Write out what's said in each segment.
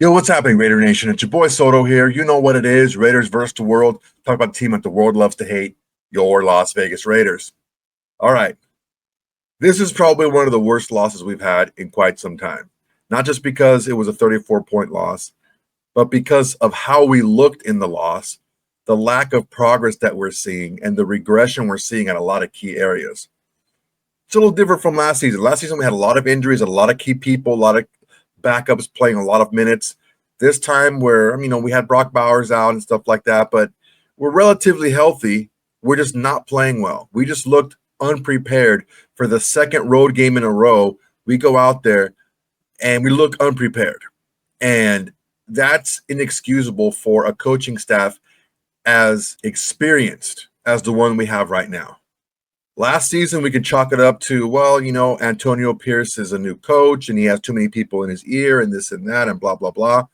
Yo, what's happening, Raider Nation? It's your boy Soto here. You know what it is. Raiders versus the world. Talk about the team that the world loves to hate, your Las Vegas Raiders. All right. This is probably one of the worst losses we've had in quite some time. Not just because it was a 34-point loss, but because of how we looked in the loss, the lack of progress that we're seeing, and the regression we're seeing at a lot of key areas. It's a little different from last season. Last season, we had a lot of injuries, a lot of key people, a lot of backups playing a lot of minutes. This time, we had Brock Bowers out and stuff like that, but we're relatively healthy. We're just not playing well. We just looked unprepared for the second road game in a row. We go out there and we look unprepared. And that's inexcusable for a coaching staff as experienced as the one we have right now. Last season, we could chalk it up to, Antonio Pierce is a new coach and he has too many people in his ear and this and that and blah, blah, blah.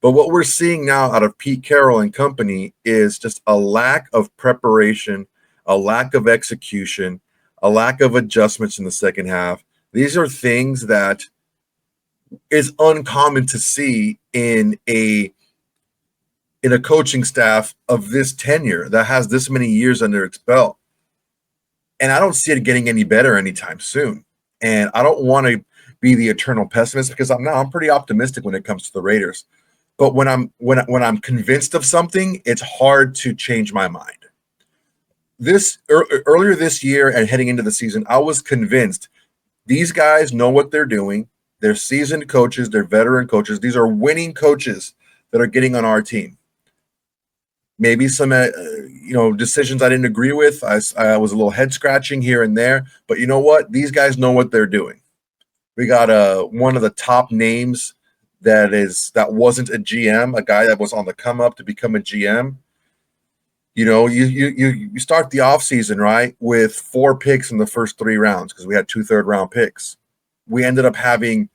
But what we're seeing now out of Pete Carroll and company is just a lack of preparation, a lack of execution, a lack of adjustments in the second half. These are things that is uncommon to see in a coaching staff of this tenure that has this many years under its belt. And I don't see it getting any better anytime soon. And I don't want to be the eternal pessimist because I'm pretty optimistic when it comes to the Raiders. But when I'm convinced of something, it's hard to change my mind. Earlier this year and heading into the season, I was convinced these guys know what they're doing. They're seasoned coaches, they're veteran coaches. These are winning coaches that are getting on our team. Maybe some decisions I didn't agree with. I was a little head scratching here and there, but you know what? These guys know what they're doing. We got one of the top names that wasn't a GM, a guy that was on the come up to become a GM. You start the offseason, right, with 4 picks in the first 3 rounds because we had 2 third-round picks. We ended up having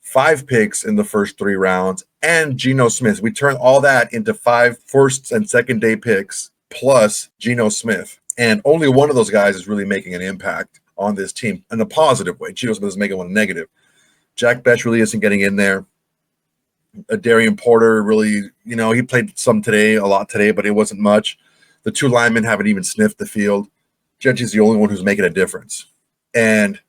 5 picks in the first 3 rounds and Gino Smith. We turned all that into 5 first and second day picks plus Gino Smith. And only one of those guys is really making an impact on this team in a positive way. Gino Smith is making one negative. Jack Betch really isn't getting in there. Darian Porter really, he played a lot today, but it wasn't much. The 2 linemen haven't even sniffed the field. Jeanty's the only one who's making a difference. And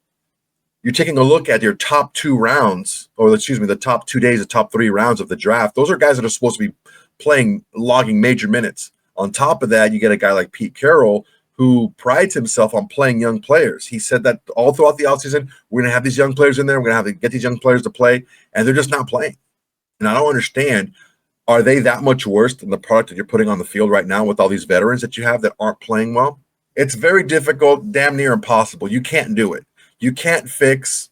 you're taking a look at your top 2 rounds, the top 2 days, the top 3 rounds of the draft. Those are guys that are supposed to be logging major minutes. On top of that, you get a guy like Pete Carroll, who prides himself on playing young players. He said that all throughout the offseason, we're going to have these young players in there. We're going to have to get these young players to play, and they're just not playing. And I don't understand, are they that much worse than the product that you're putting on the field right now with all these veterans that you have that aren't playing well? It's very difficult, damn near impossible. You can't do it. You can't fix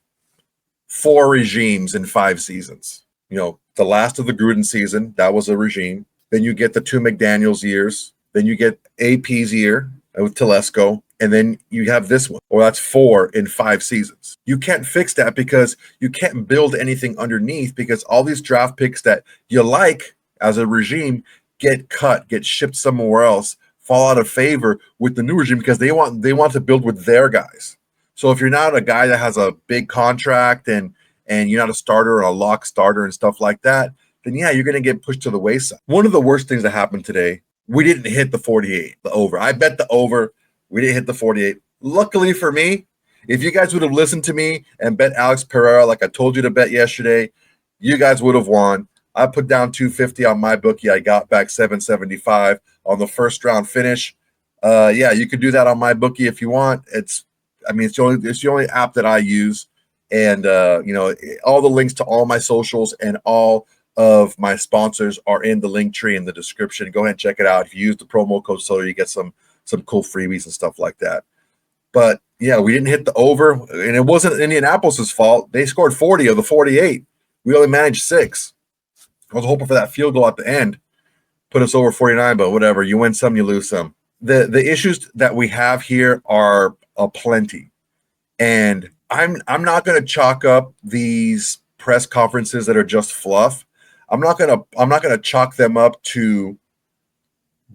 4 regimes in 5 seasons. The last of the Gruden season, that was a regime. Then you get the 2 McDaniels years. Then you get AP's year with Telesco. And then you have this one. Or that's 4 in 5 seasons. You can't fix that because you can't build anything underneath because all these draft picks that you like as a regime get cut, get shipped somewhere else, fall out of favor with the new regime because they want to build with their guys. So if you're not a guy that has a big contract and you're not a starter or a lock starter and stuff like that, then yeah, you're going to get pushed to the wayside. One of the worst things that happened today, we didn't hit the 48, the over. I bet the over. We didn't hit the 48. Luckily for me, if you guys would have listened to me and bet Alex Pereira like I told you to bet yesterday, you guys would have won. I put down $250 on my bookie. I got back $775 on the first round finish. You could do that on my bookie if you want. It's the only app that I use, and all the links to all my socials and all of my sponsors are in the link tree in the description. Go ahead and check it out. If you use the promo code SOLO, you get some cool freebies and stuff like that. But yeah, we didn't hit the over, and it wasn't Indianapolis's fault. They scored 40 of the 48. We only managed 6. I was hoping for that field goal at the end, put us over 49, but whatever. You win some, you lose some. The issues that we have here are plenty, and I'm not going to chalk up these press conferences that are just fluff. I'm not going to chalk them up to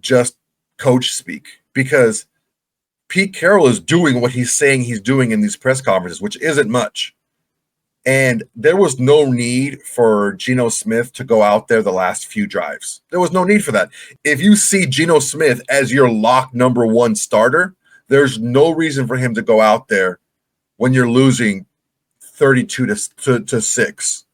just coach speak because Pete Carroll is doing what he's saying he's doing in these press conferences, which isn't much. And there was no need for Gino Smith to go out there the last few drives. There was no need for that. If you see Gino Smith as your lock number one starter, there's no reason for him to go out there when you're losing 32 to 6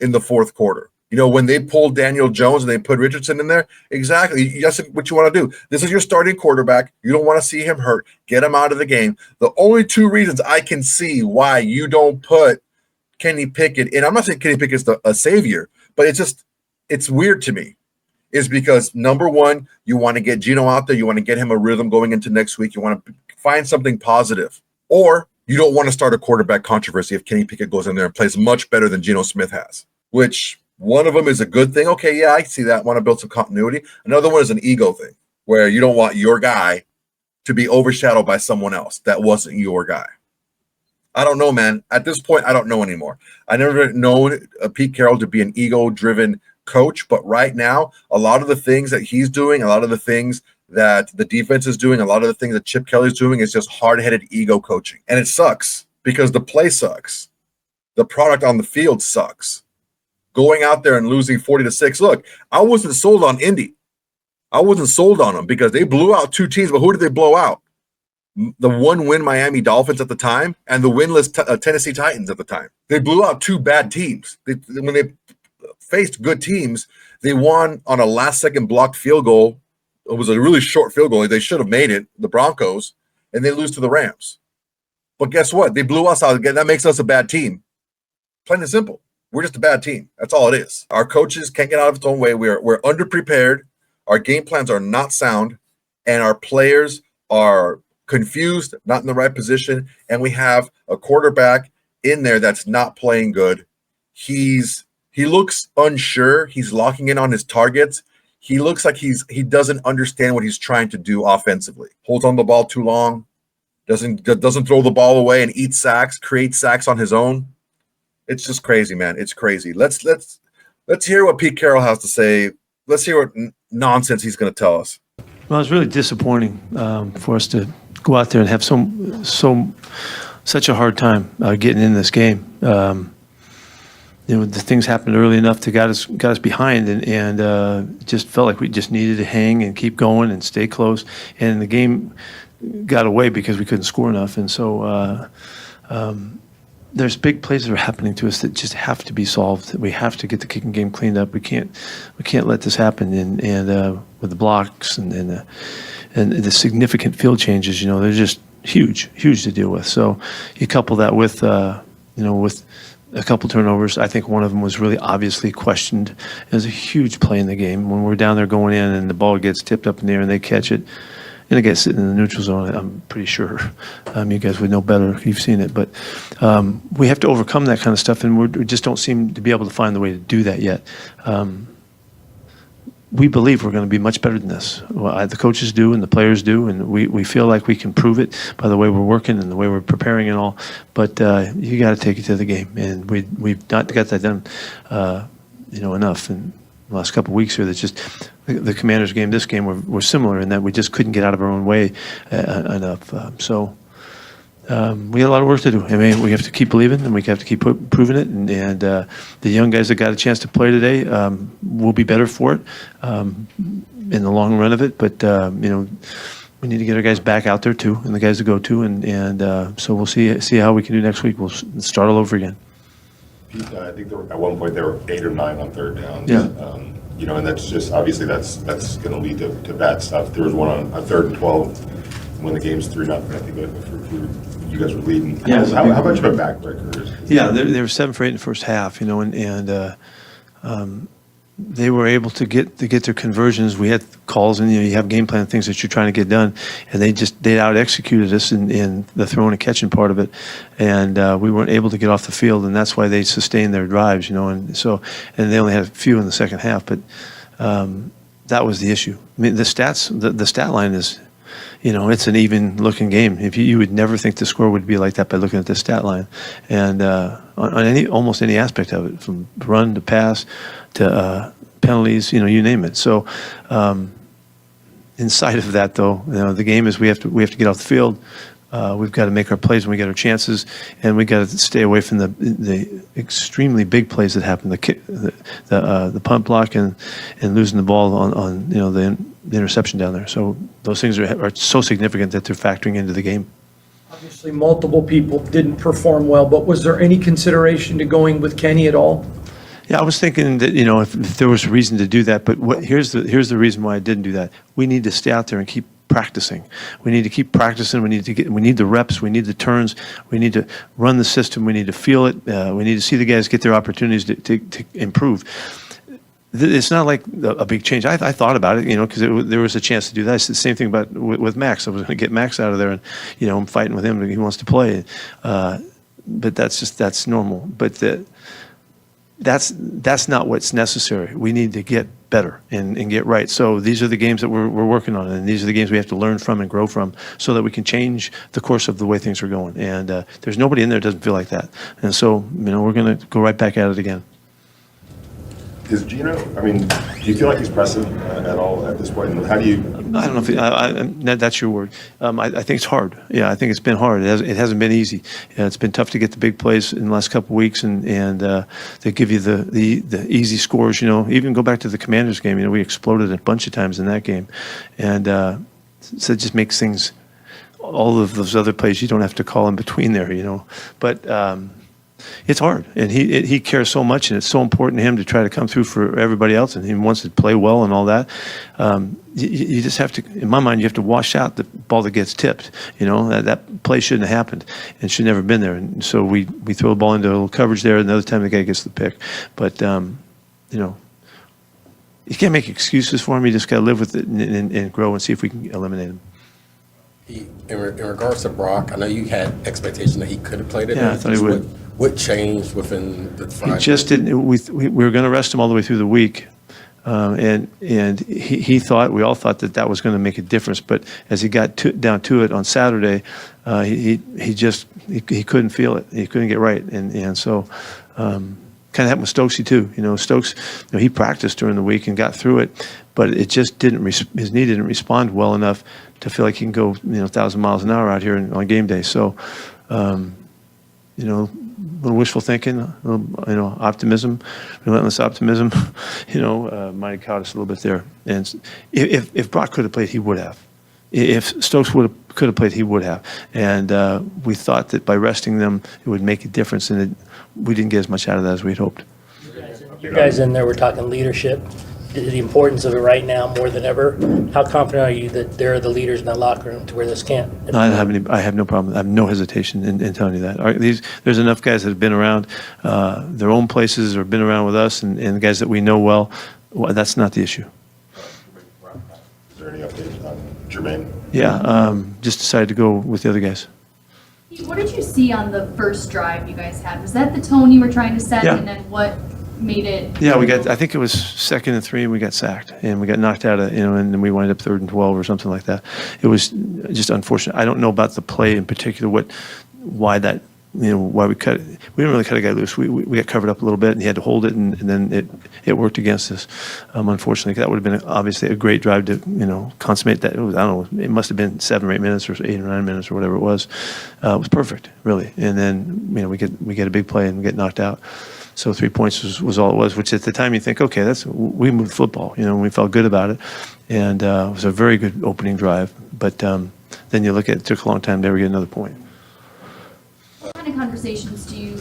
in the fourth quarter. You know, when they pulled Daniel Jones and they put Richardson in there, exactly. That's what you want to do. This is your starting quarterback. You don't want to see him hurt. Get him out of the game. The only two reasons I can see why you don't put Kenny Pickett, and I'm not saying Kenny Pickett's a savior, but it's weird to me, is because number one, you want to get Gino out there. You want to get him a rhythm going into next week. You want to find something positive, or you don't want to start a quarterback controversy if Kenny Pickett goes in there and plays much better than Gino Smith has, which one of them is a good thing. Okay, yeah, I see that. Want to build some continuity. Another one is an ego thing where you don't want your guy to be overshadowed by someone else that wasn't your guy. I don't know, man. At this point, I don't know anymore. I never known Pete Carroll to be an ego-driven coach, but right now, a lot of the things that he's doing, a lot of the things that the defense is doing, a lot of the things that Chip Kelly's doing is just hard-headed ego coaching. And it sucks because the play sucks. The product on the field sucks. Going out there and losing 40-6. Look, I wasn't sold on Indy. I wasn't sold on them because they blew out two teams, but who did they blow out? The one-win Miami Dolphins at the time and the winless Tennessee Titans at the time. They blew out two bad teams. When they faced good teams, they won on a last-second blocked field goal. It was a really short field goal. They should have made it, the Broncos, and they lose to the Rams. But guess what? They blew us out again. That makes us a bad team. Plain and simple. We're just a bad team. That's all it is. Our coaches can't get out of its own way. We're underprepared. Our game plans are not sound, and our players are confused, not in the right position, and we have a quarterback in there that's not playing good. He looks unsure. He's locking in on his targets. He looks like he doesn't understand what he's trying to do offensively. Holds on the ball too long. Doesn't throw the ball away and eat sacks. Create sacks on his own. It's just crazy, man. It's crazy. Let's hear what Pete Carroll has to say. Let's hear what nonsense he's going to tell us. Well, it's really disappointing for us to go out there and have such a hard time getting in this game. You know, the things happened early enough to got us behind, and it just felt like we just needed to hang and keep going and stay close. And the game got away because we couldn't score enough. And so there's big plays that are happening to us that just have to be solved. We have to get the kicking game cleaned up. We can't let this happen. And with the blocks and the significant field changes, you know, they're just huge to deal with. So you couple that with with a couple turnovers. I think one of them was really obviously questioned. It was a huge play in the game when we're down there going in and the ball gets tipped up in the air and they catch it. And it gets sitting in the neutral zone, I'm pretty sure. You guys would know better if you've seen it. But we have to overcome that kind of stuff, and we just don't seem to be able to find the way to do that yet. We believe we're going to be much better than this. Well, the coaches do and the players do, and we feel like we can prove it by the way we're working and the way we're preparing and all. But you got to take it to the game, and we've not got that done enough. And the last couple of weeks here, that's just the Commanders game, this game were similar in that we just couldn't get out of our own way enough. So we got a lot of work to do. I mean, we have to keep believing and we have to keep proving it. And the young guys that got a chance to play today will be better for it in the long run of it. But we need to get our guys back out there too, and the guys to go to. And so we'll see how we can do next week. We'll start all over again. Pete, I think at one point they were 8 or 9 on third down. Yeah. And that's just obviously that's going to lead to bad stuff. There was one on a 3rd and 12 when the game's 3-0. I think you guys were leading. Yeah. How much of a backbreaker is it? Yeah, they were 7 for 8 in the first half. They were able to get their conversions. We had calls, and you have game plan things that you're trying to get done, and they out executed us in the throwing and catching part of it, and we weren't able to get off the field, and that's why they sustained their drives, and they only had a few in the second half, but that was the issue. I mean, the stat line is, it's an even looking game. If you would never think the score would be like that by looking at the stat line, and on almost any aspect of it, from run to pass to penalties, you name it. So inside of that, though, the game is we have to get off the field. We've got to make our plays when we get our chances, and we got to stay away from the extremely big plays that happen, the kick, the punt block, and losing the ball on the interception down there. So those things are so significant that they're factoring into the game. Obviously, multiple people didn't perform well, but was there any consideration to going with Kenny at all? Yeah, I was thinking that if there was a reason to do that, but here's the reason why I didn't do that. We need to stay out there and keep practicing. We need to keep practicing. We need the reps. We need the turns. We need to run the system. We need to feel it. We need to see the guys get their opportunities to improve. It's not like a big change. I thought about it, because there was a chance to do that. It's the same thing with Maxx. I was going to get Maxx out of there, and I'm fighting with him. He wants to play, but that's normal. But that's not what's necessary. We need to get better and get right. So these are the games that we're working on, and these are the games we have to learn from and grow from, so that we can change the course of the way things are going. And there's nobody in there that doesn't feel like that. And so we're going to go right back at it again. Is Gino, do you feel like he's pressing at all at this point? And how do you? I don't know if that's your word. I think it's hard. Yeah, I think it's been hard. It hasn't been easy. It's been tough to get the big plays in the last couple of weeks, and they give you the easy scores. Even go back to the Commanders game. We exploded a bunch of times in that game, and so it just makes things. All of those other plays you don't have to call in between there. But. It's hard, and he cares so much, and it's so important to him to try to come through for everybody else, and he wants to play well and all that. You just have to, in my mind, you have to wash out the ball that gets tipped. That play shouldn't have happened and should never have been there. And so we throw the ball into a little coverage there, and another time the guy gets the pick. But you can't make excuses for him. You just got to live with it and grow and see if we can eliminate him. In regards to Brock, I know you had expectation that he could have played it. Yeah, I thought he would. What changed within the Friday? He just didn't. We were going to rest him all the way through the week, and he thought, we all thought that was going to make a difference. But as he got down to it on Saturday, he couldn't feel it. He couldn't get right, and so. Kind of happened with Stokesy too. Stokes, he practiced during the week and got through it, but it just didn't. His knee didn't respond well enough to feel like he can go 1,000 miles an hour out here on game day. So, a little wishful thinking, a little, optimism, relentless optimism, might have caught us a little bit there. And if Brock could have played, he would have. If Stokes could have played, he would have. And we thought that by resting them, it would make a difference, and we didn't get as much out of that as we had hoped. You guys in there were talking leadership, the importance of it right now more than ever. How confident are you that they're the leaders in that locker room to where this can't? I have no problem. I have no hesitation in telling you that. There's enough guys that have been around their own places or been around with us, and the guys that we know well. That's not the issue. Is there any updates on Jermaine? Yeah, just decided to go with the other guys. What did you see on the first drive you guys had? Was that the tone you were trying to set, Yeah. and then what made it? Yeah, I think it was 2nd and 3, and we got sacked, and we got knocked out of, and then we wound up 3rd and 12 or something like that. It was just unfortunate. I don't know about the play in particular, why we cut it. We didn't really cut a guy loose. We got covered up a little bit, and he had to hold it, and then it worked against us. Unfortunately, that would have been obviously a great drive to consummate that. I don't know. It must have been 7 or 8 minutes or 8 or 9 minutes or whatever it was. It was perfect, really. And then we get a big play and we get knocked out. So 3 points was all it was. Which at the time you think, okay, we moved football. We felt good about it, and it was a very good opening drive. But then you look at it took a long time to ever get another point. What kind of conversations do you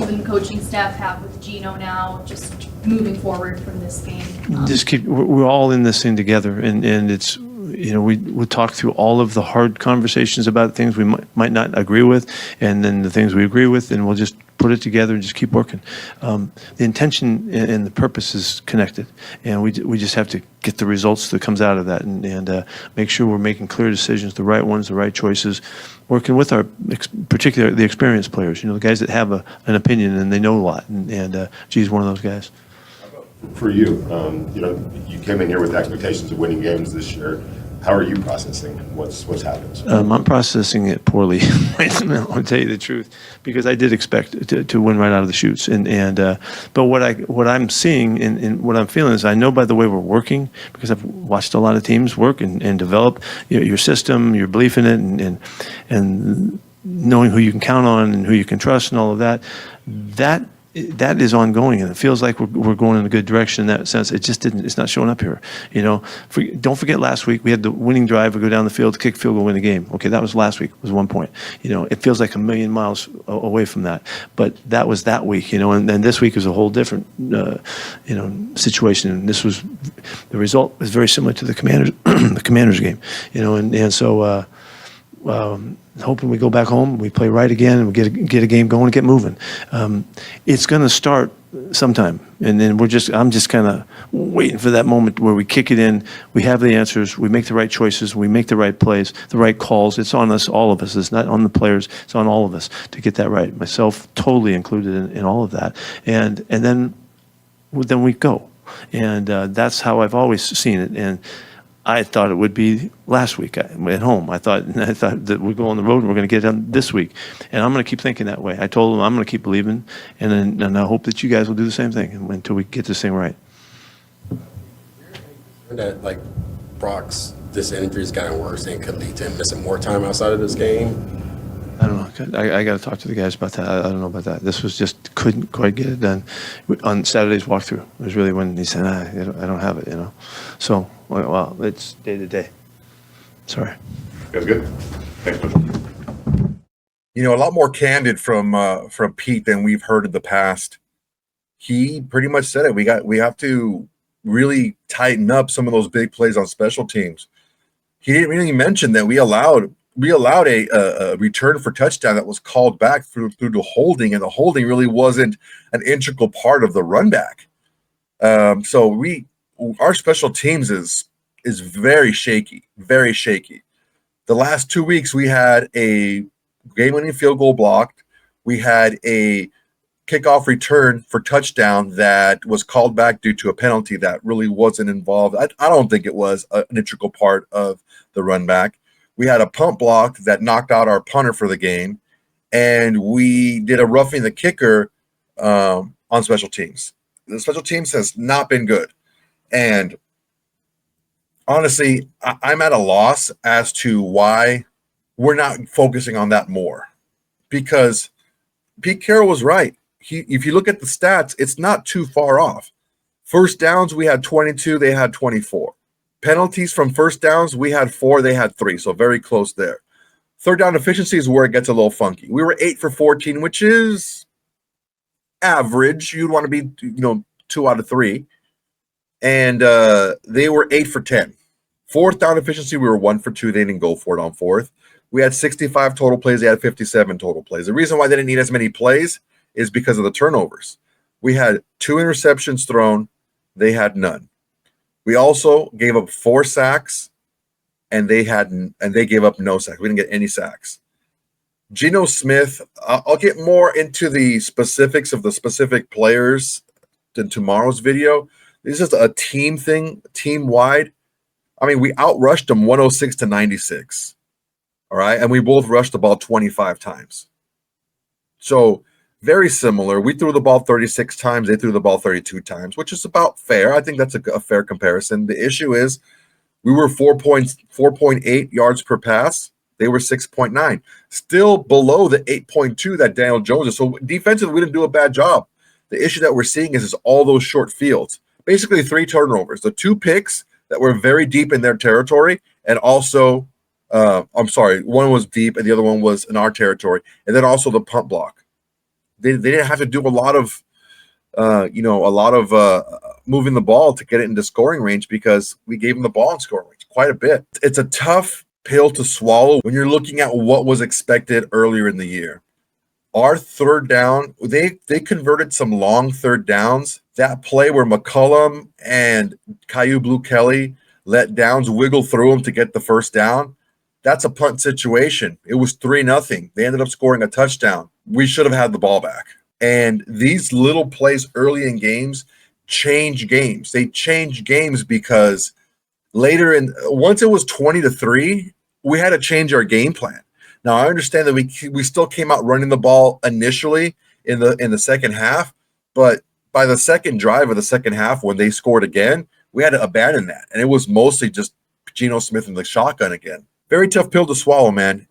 and the coaching staff have with Gino now, just moving forward from this game? We're all in this thing together, and it's, we talk through all of the hard conversations about things we might not agree with, and then the things we agree with, and we'll just put it together and just keep working. The intention and the purpose is connected, and we just have to get the results that comes out of that, and make sure we're making clear decisions, the right ones, the right choices, working with particularly the experienced players, the guys that have an opinion and they know a lot, and G's one of those guys. For you, you came in here with expectations of winning games this year. How are you processing what's happened? I'm processing it poorly. I'll tell you the truth, because I did expect to win right out of the chutes, but what I'm seeing and what I'm feeling is I know by the way we're working, because I've watched a lot of teams work and develop your system, your belief in it, and knowing who you can count on and who you can trust and all of that. That is ongoing, and it feels like we're going in a good direction in that sense. It's not showing up here. Don't forget last week we had the winning drive. We go down the field, kick field goal, win the game. Okay, that was last week. It was 1 point. It feels like a million miles away from that. But that was that week. And then this week is a whole different situation. And this was the result was very similar to the Commanders game. So. Hoping we go back home, we play right again, and we get a game going and get moving. It's going to start sometime, and then I'm just kind of waiting for that moment where we kick it in. We have the answers. We make the right choices. We make the right plays, the right calls. It's on us, all of us. It's not on the players. It's on all of us to get that right. Myself totally included in all of that. And then we go, and that's how I've always seen it. And I thought it would be last week at home. I thought that we'd go on the road and we're going to get it done this week. And I'm going to keep thinking that way. I told them I'm going to keep believing, and I hope that you guys will do the same thing until we get this thing right. That like this injury has gotten worse and could lead to him missing more time outside of this game. I don't know. I got to talk to the guys about that. I don't know about that. This was just couldn't quite get it done on Saturday's walkthrough. It was really when he said, I don't have it, So, well, it's day to day. Sorry. That's good. Thanks, Coach. A lot more candid from Pete than we've heard in the past. He pretty much said it. We have to really tighten up some of those big plays on special teams. He didn't really mention that we allowed a return for touchdown that was called back through the holding, and the holding really wasn't an integral part of the run back. So our special teams is very shaky, very shaky. The last 2 weeks we had a game-winning field goal blocked. We had a kickoff return for touchdown that was called back due to a penalty that really wasn't involved. I don't think it was an integral part of the run back. We had a punt block that knocked out our punter for the game, and we did a roughing the kicker on special teams. The special teams has not been good. And honestly, I'm at a loss as to why we're not focusing on that more. Because Pete Carroll was right. If you look at the stats, it's not too far off. First downs, we had 22, they had 24. Penalties from first downs, we had 4, they had 3, so very close there. Third down efficiency is where it gets a little funky. We were 8 for 14, which is average. You'd want to be, 2 out of 3. And they were 8 for 10. Fourth down efficiency, we were 1 for 2. They didn't go for it on fourth. We had 65 total plays. They had 57 total plays. The reason why they didn't need as many plays is because of the turnovers. We had 2 interceptions thrown. They had none. We also gave up 4 sacks, and they gave up no sacks. We didn't get any sacks. Gino Smith, I'll get more into the specifics of the specific players in tomorrow's video. This is a team thing, team-wide. I mean, we outrushed them 106 to 96. All right, and we both rushed the ball 25 times. So very similar. We threw the ball 36 times. They threw the ball 32 times, which is about fair. I think that's a fair comparison. The issue is we were 4.8 yards per pass. They were 6.9. Still below the 8.2 that Daniel Jones is. So defensively, we didn't do a bad job. The issue that we're seeing is all those short fields. Basically 3 turnovers. The 2 picks that were very deep in their territory, and also, one was deep and the other one was in our territory, and then also the punt block. They didn't have to do a lot of moving the ball to get it into scoring range because we gave them the ball in scoring range quite a bit. It's a tough pill to swallow when you're looking at what was expected earlier in the year. Our third down, they converted some long third downs. That play where McCollum and Caillou Blue Kelly let Downs wiggle through them to get the first down, that's a punt situation. It was 3-0. They ended up scoring a touchdown. We should have had the ball back. And these little plays early in games change games. They change games because later once it was 20-3, we had to change our game plan. Now I understand that we still came out running the ball initially in the second half, but by the second drive of the second half, when they scored again, we had to abandon that, and it was mostly just Gino Smith in the shotgun again. Very tough pill to swallow, man.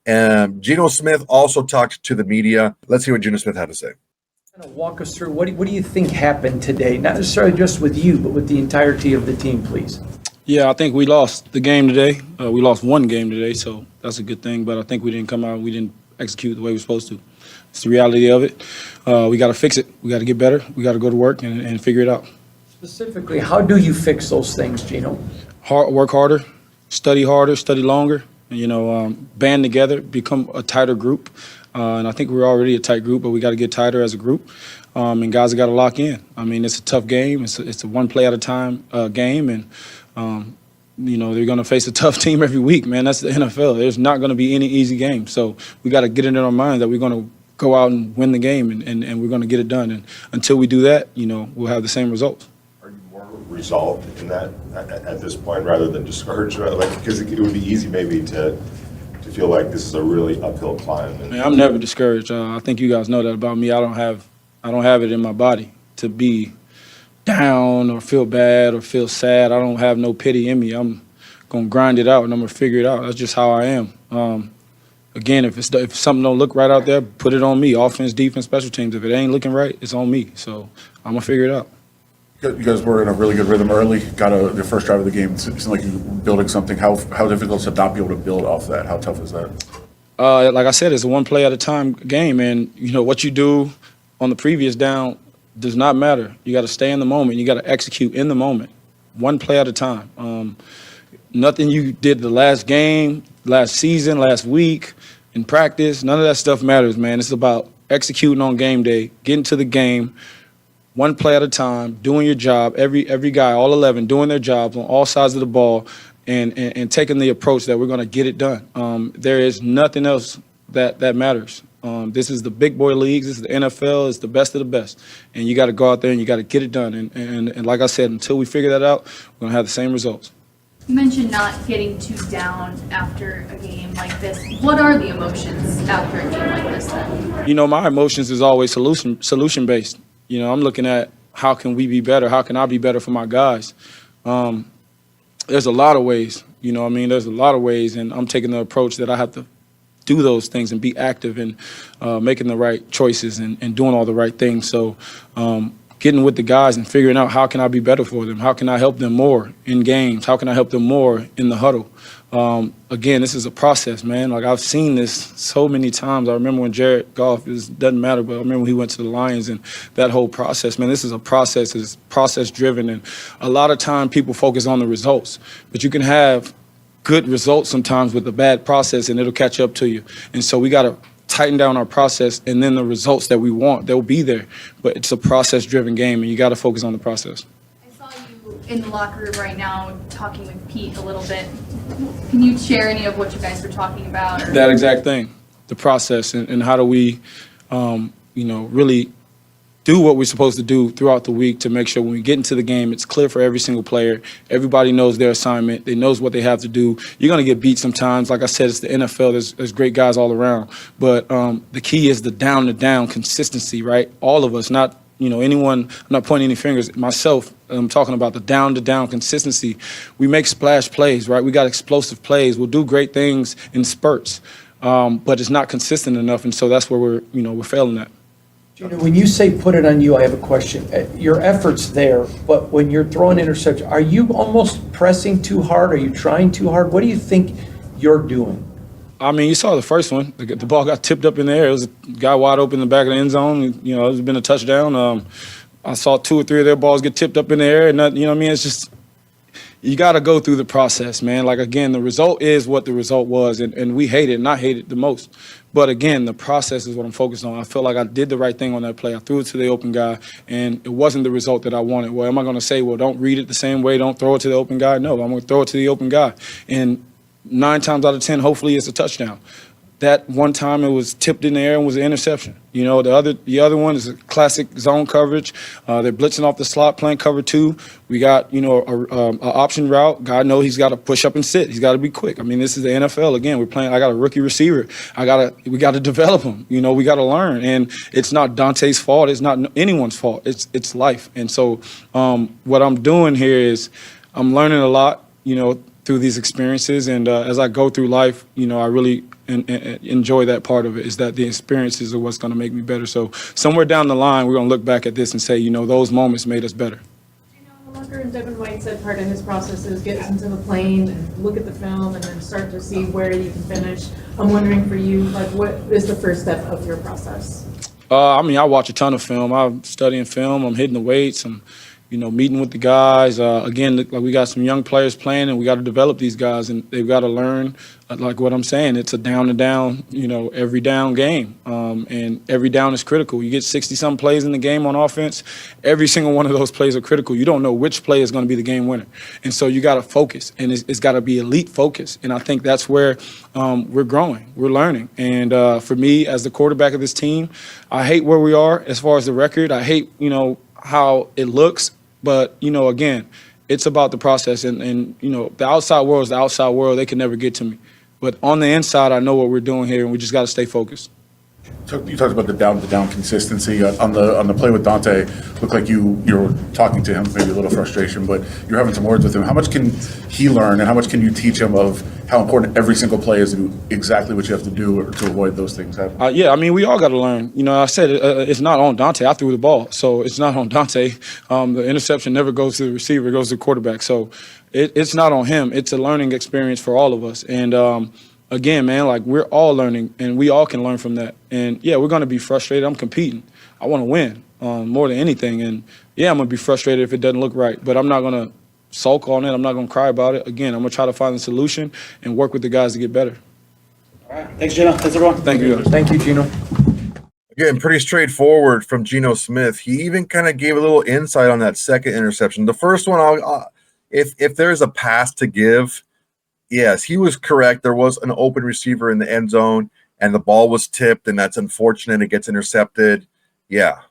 Gino Smith also talked to the media. Let's hear what Gino Smith had to say. Kind of walk us through what do you think happened today? Not necessarily just with you, but with the entirety of the team, please. Yeah, I think we lost the game today. We lost one game today, so that's a good thing. But I think we didn't come out, we didn't execute the way we're supposed to. It's the reality of it. We got to fix it. We got to get better. We got to go to work and figure it out. Specifically, how do you fix those things, Gino? Work harder, study longer. Band together, become a tighter group. And I think we're already a tight group, but we got to get tighter as a group. And guys have got to lock in. I mean, it's a tough game. It's a one play at a time game, and they're going to face a tough team every week, man. That's the NFL. There's not going to be any easy game. So we got to get it in our mind that we're going to go out and win the game, and we're going to get it done. And until we do that, we'll have the same results. Are you more resolved in that at this point rather than discouraged? Because it would be easy maybe to feel like this is a really uphill climb. Man, I'm never discouraged. I think you guys know that about me. I don't have it in my body to be down or feel bad or feel sad. I don't have no pity in me. I'm gonna grind it out and I'm gonna figure it out. That's just how I am. Again, if something don't look right out there, put it on me. Offense, defense, special teams. If it ain't looking right, it's on me. So I'm gonna figure it out. You guys were in a really good rhythm early. Got the first drive of the game. It seemed like you were building something. How difficult is it to not be able to build off that? How tough is that? Like I said, it's a one play at a time game, and what you do on the previous down does not matter. You got to stay in the moment. You got to execute in the moment, one play at a time. Nothing you did the last game, last season, last week in practice, none of that stuff matters, man. It's about executing on game day, getting to the game, one play at a time, doing your job. Every guy, all 11, doing their jobs on all sides of the ball, and taking the approach that we're going to get it done. There is nothing else that matters. This is the big boy leagues. This is the NFL. It's the best of the best. And you got to go out there and you got to get it done. And like I said, until we figure that out, we're going to have the same results. You mentioned not getting too down after a game like this. What are the emotions after a game like this then? My emotions is always solution based. I'm looking at how can we be better? How can I be better for my guys? There's a lot of ways, There's a lot of ways, and I'm taking the approach that I have to do those things and be active and making the right choices and doing all the right things. So getting with the guys and figuring out how can I be better for them? How can I help them more in games? How can I help them more in the huddle? Again, this is a process, man. Like, I've seen this so many times. I remember when Jared Goff, it doesn't matter, but I remember when he went to the Lions and that whole process, man, this is a process. It's process-driven, and a lot of time people focus on the results. But you can have good results sometimes with a bad process, and it'll catch up to you. And so we got to tighten down our process, and then the results that we want, they'll be there. But it's a process-driven game, and you got to focus on the process. I saw you in the locker room right now talking with Pete a little bit. Can you share any of what you guys were talking about? That exact thing, the process, and how do we, really do what we're supposed to do throughout the week to make sure when we get into the game, it's clear for every single player. Everybody knows their assignment. They knows what they have to do. You're going to get beat sometimes. Like I said, it's the NFL. There's great guys all around. But the key is the down-to-down consistency, right? All of us, not anyone. I'm not pointing any fingers. Myself, I'm talking about the down-to-down consistency. We make splash plays, right? We got explosive plays. We'll do great things in spurts, but it's not consistent enough, and so that's where we're failing at. Gino, when you say put it on you, I have a question. Your effort's there, but when you're throwing interception, are you almost pressing too hard? Are you trying too hard? What do you think you're doing? I mean, you saw the first one. The ball got tipped up in the air. It was a guy wide open in the back of the end zone. It's been a touchdown. I saw 2 or 3 of their balls get tipped up in the air, and it's just, you got to go through the process, man. Like, again, the result is what the result was, and we hate it, and I hate it the most. But, again, the process is what I'm focused on. I feel like I did the right thing on that play. I threw it to the open guy, and it wasn't the result that I wanted. Well, am I going to say, well, don't read it the same way, don't throw it to the open guy? No, I'm going to throw it to the open guy. And 9 times out of 10, hopefully it's a touchdown. that one time it was tipped in the air and was an interception. You know, the other one is a classic zone coverage. They're blitzing off the slot, playing cover 2. We got, you know, a option route. God knows he's got to push up and sit. He's got to be quick. I mean, this is the NFL. Again, we're playing. I got a rookie receiver. We got to develop him. You know, we got to learn. And it's not Dante's fault. It's not anyone's fault. It's life. And so what I'm doing here is I'm learning a lot, you know, through these experiences. And as I go through life, you know, I really and enjoy that part of it, is that the experiences are what's going to make me better. So somewhere down the line, we're going to look back at this and say, you know, those moments made us better. You know, the locker room, Devin White said part of his process is get into the plane and look at the film and then start to see where you can finish. I'm wondering for you, like, what is the first step of your process? I mean, I watch a ton of film. I'm studying film. I'm hitting the weights. I'm, you know, meeting with the guys. Again, like we got some young players playing, and we got to develop these guys, and they've got to learn. Like what I'm saying, it's a down-to-down, you know, every down game, and every down is critical. You get 60-some plays in the game on offense. Every single one of those plays are critical. You don't know which play is going to be the game winner, and so you got to focus, and it's got to be elite focus. And I think that's where we're growing, we're learning. And for me, as the quarterback of this team, I hate where we are as far as the record. I hate, you know, how it looks. But, you know, again, it's about the process. And, you know, the outside world is the outside world. They can never get to me. But on the inside, I know what we're doing here, and we just got to stay focused. So you talked about the down consistency on the play with Dante. Looked like you were talking to him, maybe a little frustration, but you're having some words with him. How much can he learn, and how much can you teach him of how important every single play is to do exactly what you have to do to avoid those things happening? Yeah, I mean, we all got to learn. You know, I said it's not on Dante. I threw the ball, so it's not on Dante. The interception never goes to the receiver; it goes to the quarterback. So it's not on him. It's a learning experience for all of us. And again, man, like, we're all learning, and we all can learn from that. And, yeah, we're going to be frustrated. I'm competing. I want to win more than anything. And, yeah, I'm going to be frustrated if it doesn't look right. But I'm not going to sulk on it. I'm not going to cry about it. Again, I'm going to try to find a solution and work with the guys to get better. All right. Thanks, Gino. Thanks, everyone. Thank you. Thank you, Gino. Again, pretty straightforward from Gino Smith. He even kind of gave a little insight on that second interception. The first one, if there's a pass to give, yes, he was correct. There was an open receiver in the end zone, and the ball was tipped, and that's unfortunate. It gets intercepted. Yeah.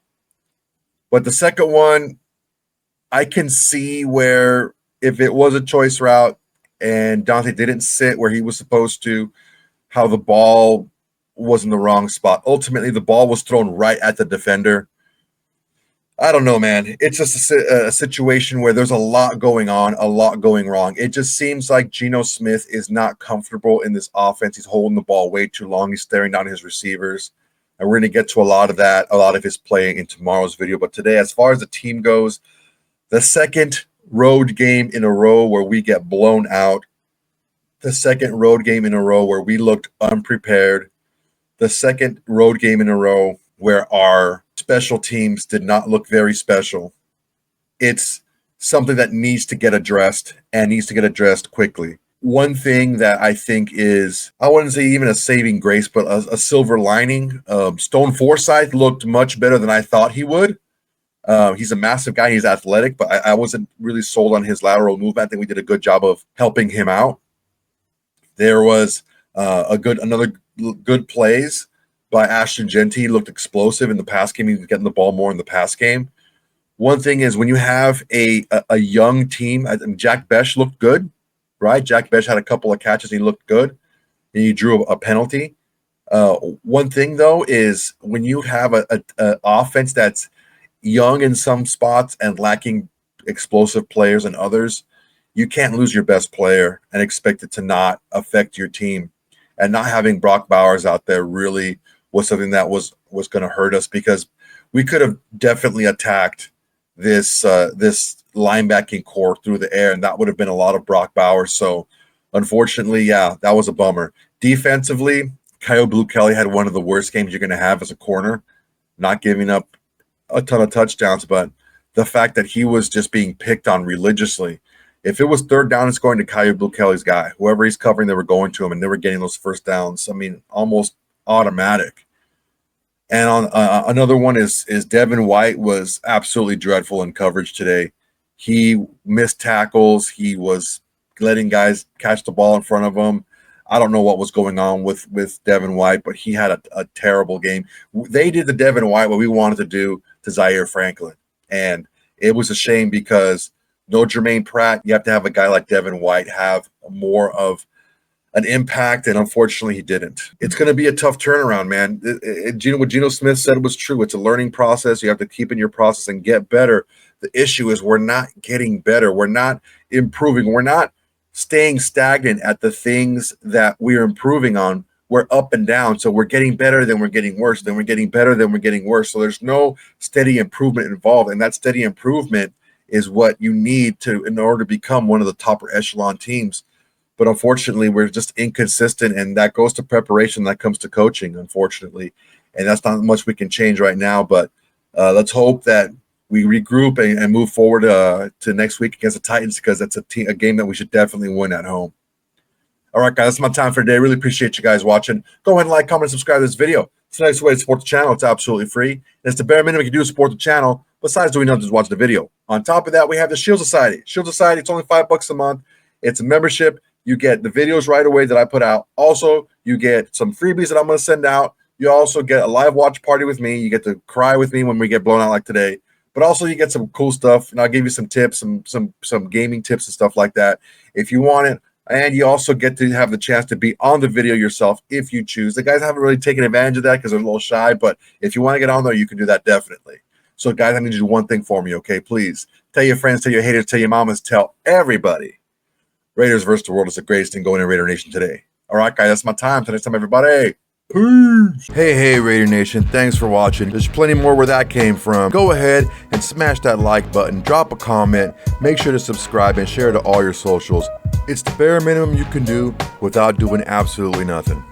But the second one, I can see where if it was a choice route and Dante didn't sit where he was supposed to, how the ball was in the wrong spot. Ultimately, the ball was thrown right at the defender. I don't know, man. It's just a situation where there's a lot going on, a lot going wrong. It just seems like Gino Smith is not comfortable in this offense. He's holding the ball way too long. He's staring down his receivers. And we're going to get to a lot of that, a lot of his play in tomorrow's video. But today, as far as the team goes, the second road game in a row where we get blown out, the second road game in a row where we looked unprepared, the second road game in a row where our special teams did not look very special. It's something that needs to get addressed, and needs to get addressed quickly. One thing that I think is, I wouldn't say even a saving grace, but a silver lining, Stone Forsythe looked much better than I thought he would. He's a massive guy. He's athletic, but I wasn't really sold on his lateral movement. I think we did a good job of helping him out. There was another good plays by Ashton. Jeanty looked explosive in the pass game. He was getting the ball more in the pass game. One thing is, when you have a young team, Jack Besh looked good, right? Jack Besh had a couple of catches. He looked good, and he drew a penalty. One thing, though, is when you have an offense that's young in some spots and lacking explosive players in others, you can't lose your best player and expect it to not affect your team. And not having Brock Bowers out there really was something that was going to hurt us, because we could have definitely attacked this linebacking core through the air, and that would have been a lot of Brock Bowers. So unfortunately, yeah, that was a bummer. Defensively, Kyle Blue Kelly had one of the worst games you're going to have as a corner, not giving up a ton of touchdowns, but the fact that he was just being picked on religiously. If it was third down, it's going to Kyle Blue Kelly's guy. Whoever he's covering, they were going to him, and they were getting those first downs. I mean, almost automatic. And on another one is Devin White was absolutely dreadful in coverage today. He missed tackles. He was letting guys catch the ball in front of him. I don't know what was going on with Devin White, but he had a terrible game. They did the Devin White what we wanted to do to Zaire Franklin. And it was a shame because no Jermaine Pratt. You have to have a guy like Devin White have more of an impact, and unfortunately he didn't. It's going to be a tough turnaround, man. What Gino Smith said was true. It's a learning process. You have to keep in your process and get better. The issue is we're not getting better. We're not improving. We're not staying stagnant at the things that we're improving on. We're up and down. So we're getting better, then we're getting worse, then we're getting better, then we're getting worse. So there's no steady improvement involved. And that steady improvement is what you need in order to become one of the top echelon teams. But unfortunately, we're just inconsistent, and that goes to preparation. That comes to coaching, unfortunately. And that's not much we can change right now. But let's hope that we regroup and move forward to next week against the Titans, because that's a game that we should definitely win at home. All right, guys, that's my time for today. Really appreciate you guys watching. Go ahead and like, comment, and subscribe to this video. It's a nice way to support the channel. It's absolutely free. And it's the bare minimum you can do to support the channel, besides doing nothing, just watch the video. On top of that, we have the Shield Society. Shield Society, it's only $5 a month. It's a membership. You get the videos right away that I put out. Also, you get some freebies that I'm going to send out. You also get a live watch party with me. You get to cry with me when we get blown out like today. But also, you get some cool stuff, and I'll give you some tips, some gaming tips and stuff like that if you want it. And you also get to have the chance to be on the video yourself if you choose. The guys haven't really taken advantage of that because they're a little shy, but if you want to get on there, you can do that definitely. So, guys, I need you to do one thing for me, okay? Please tell your friends, tell your haters, tell your mamas, tell everybody. Raiders versus the world is the greatest thing going in Raider Nation today. All right, guys, that's my time. Till next time, everybody. Peace. Hey, Raider Nation. Thanks for watching. There's plenty more where that came from. Go ahead and smash that like button. Drop a comment. Make sure to subscribe and share to all your socials. It's the bare minimum you can do without doing absolutely nothing.